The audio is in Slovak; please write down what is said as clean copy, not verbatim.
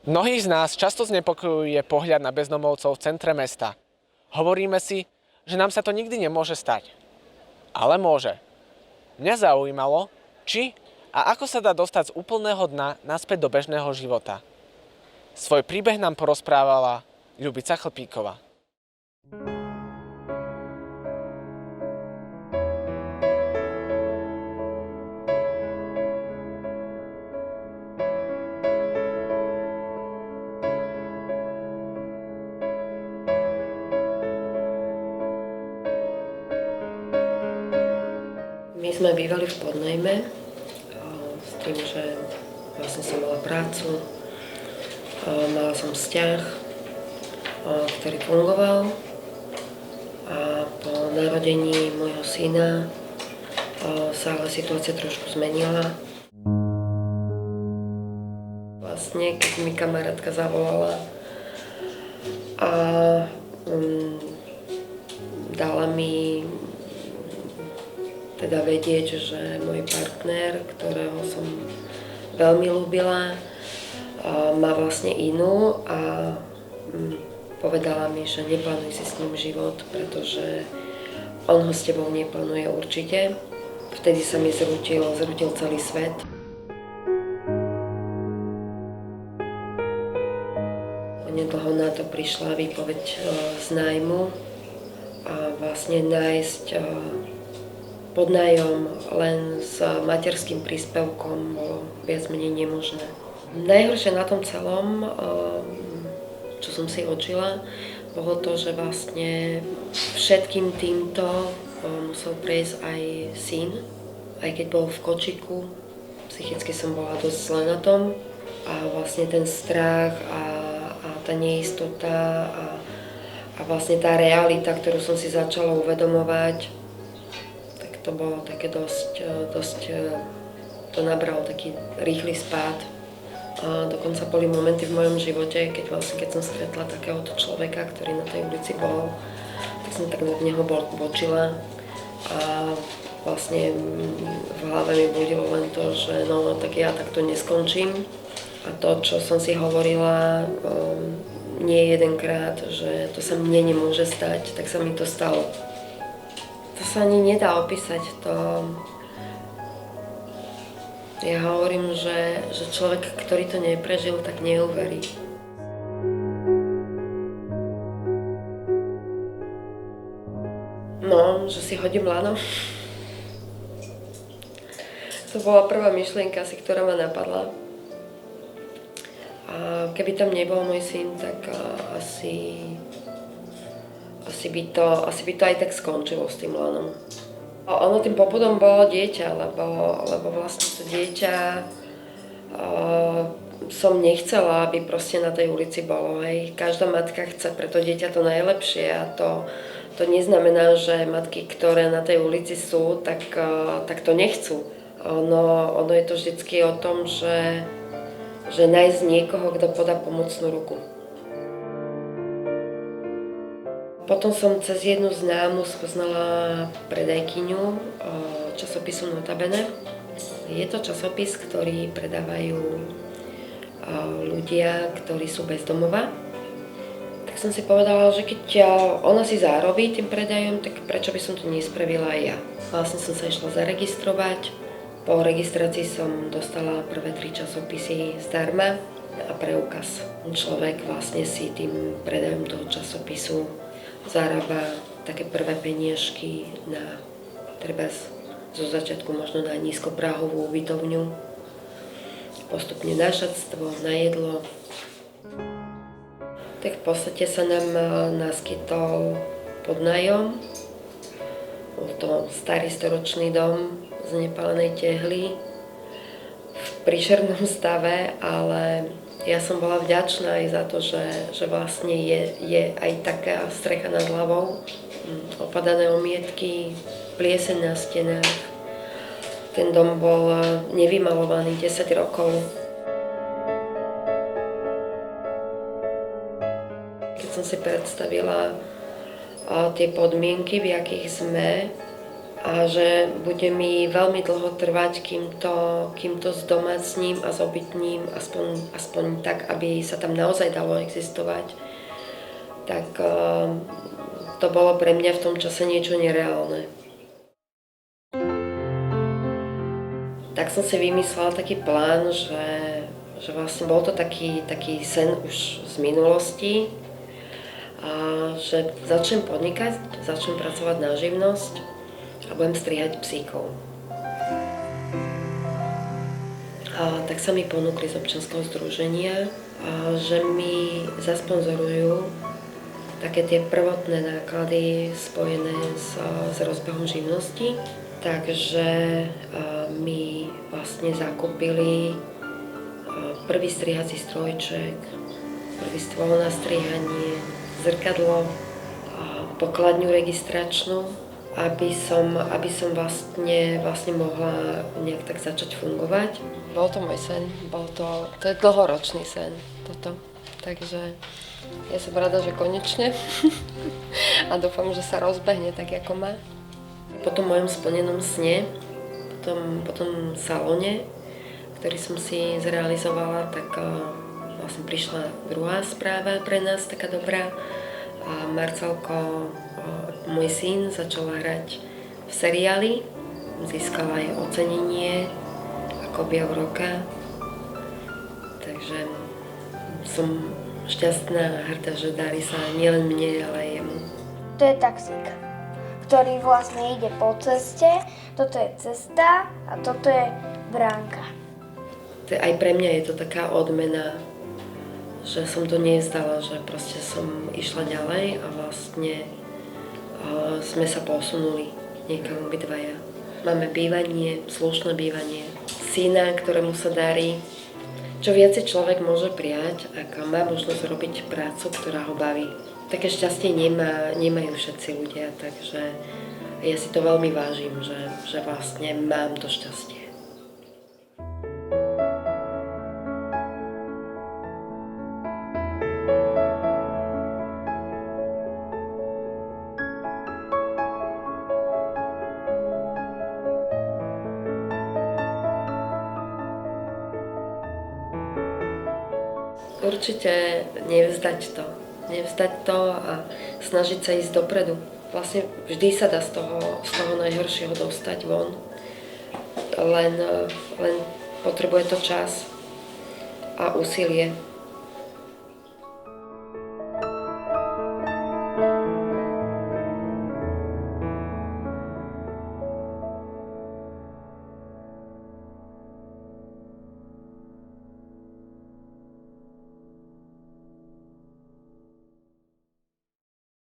Mnohých z nás často znepokojuje pohľad na bezdomovcov v centre mesta. Hovoríme si, že nám sa to nikdy nemôže stať. Ale môže. Mňa zaujímalo, či a ako sa dá dostať z úplného dna naspäť do bežného života. Svoj príbeh nám porozprávala Ľubica Chlpíková. My sme bývali v podnajme s tým, že vlastne som mala prácu, mala som vzťah, ktorý fungoval, a po narodení môjho syna sa ale situácia trošku zmenila. Vlastne, keď mi kamarátka zavolala a dala mi teda vedieť, že môj partner, ktorého som veľmi ľúbila, má vlastne inú a povedala mi, že neplánuj si s ním život, pretože on ho s tebou neplánuje určite. Vtedy sa mi zrutil celý svet. Onedlho na to prišla výpoveď z nájmu a vlastne nájsť podnájom len s materským príspevkom bolo viac menej nemožné. Najhoršie na tom celom, čo som si odžila, bolo to, že vlastne všetkým týmto musel prejsť aj syn, aj keď bol v kočiku. Psychicky som bola dosť zle na tom a vlastne ten strach a tá neistota a vlastne tá realita, ktorú som si začala uvedomovať, to bolo také dosť to nabralo taký rýchly spád. A dokonca boli momenty v mojom živote, keď som stretla takéhoto človeka, ktorý na tej ulici bol, tak som tak nad neho bočila a vlastne v hlave mi budilo len to, že no tak ja takto neskončím. A to, čo som si hovorila nie jedenkrát, že to sa mne nemôže stať, tak sa mi to stalo. To sa ani nedá opísať. Ja hovorím, že človek, ktorý to neprežil, tak neuverí. No, že si hodím lano. To bola prvá myšlienka, ktorá ma napadla. A keby tam nebol môj syn, tak asi by to aj tak skončilo s tým lanom. Ono tým popudom bolo dieťa, lebo vlastne to dieťa som nechcela, aby proste na tej ulici bolo. Hej. Každá matka chce pre to dieťa to najlepšie a to neznamená, že matky, ktoré na tej ulici sú, tak to nechcú. Ono je to vždycky o tom, že nájsť niekoho, kto podá pomocnú ruku. Potom som cez jednu známu spoznala predajkyňu časopisu Notabene. Je to časopis, ktorý predávajú ľudia, ktorí sú bez domova. Tak som si povedala, že keď ona si zarobí tým predajom, tak prečo by som to nespravila aj ja. Vlastne som sa išla zaregistrovať. Po registrácii som dostala prvé 3 časopisy zdarma a preukaz. Človek vlastne si tým predajom toho časopisu zarába také prvé peniažky na treba zo začiatku možno na nízkopráhovú ubytovňu, postupne na šatstvo, na jedlo. Tak v podstate sa nám naskytol podnájom. Bol to starý storočný dom z nepálenej tehly v príšernom stave, ale ja som bola vďačná aj za to, že vlastne je aj taká strecha nad hlavou, opadané omietky, plieseň na stenách. Ten dom bol nevymalovaný 10 rokov. Keď som si predstavila tie podmienky, v jakých sme, a že bude mi veľmi dlho trvať, kým to zdomácním a zobytním, aspoň tak, aby sa tam naozaj dalo existovať, tak to bolo pre mňa v tom čase niečo nereálne. Tak som si vymyslela taký plán, že vlastne bol to taký sen už z minulosti, a že začnem podnikať, začnem pracovať na živnosť a budem strihať psíkov. A tak sa mi ponúkli z občianskeho združenia, že mi zasponzorujú také tie prvotné náklady spojené s rozbehom živnosti. Takže mi vlastne zakúpili prvý strihací strojček, prvý stôl na strihanie, zrkadlo, pokladňu registračnú, aby som vlastne mohla nejak tak začať fungovať. Bol to môj sen, to je dlhoročný sen toto, takže ja som rada, že konečne a dúfam, že sa rozbehne tak, ako má. Po tom mojom splnenom sne, po tom salóne, ktorý som si zrealizovala, tak vlastne prišla druhá správa pre nás, taká dobrá. A Marcelko, môj syn, začal hrať v seriáli, získal aj ocenenie ako objav roka. Takže som šťastná a hrdá, že darí sa nielen mne, ale aj jemu. To je taxík, ktorý vlastne ide po ceste, toto je cesta a toto je bránka. Aj pre mňa je to taká odmena, že som to nevzdala, že proste som išla ďalej a vlastne sme sa posunuli niekam obidvaja. Máme bývanie, slušné bývanie, syna, ktorému sa darí. Čo viacej človek môže prijať, ak má možnosť robiť prácu, ktorá ho baví. Také šťastie nemajú všetci ľudia, takže ja si to veľmi vážim, že vlastne mám to šťastie. Určite nevzdať to a snažiť sa ísť dopredu. Vlastne vždy sa dá z toho najhoršieho dostať von, len potrebuje to čas a úsilie.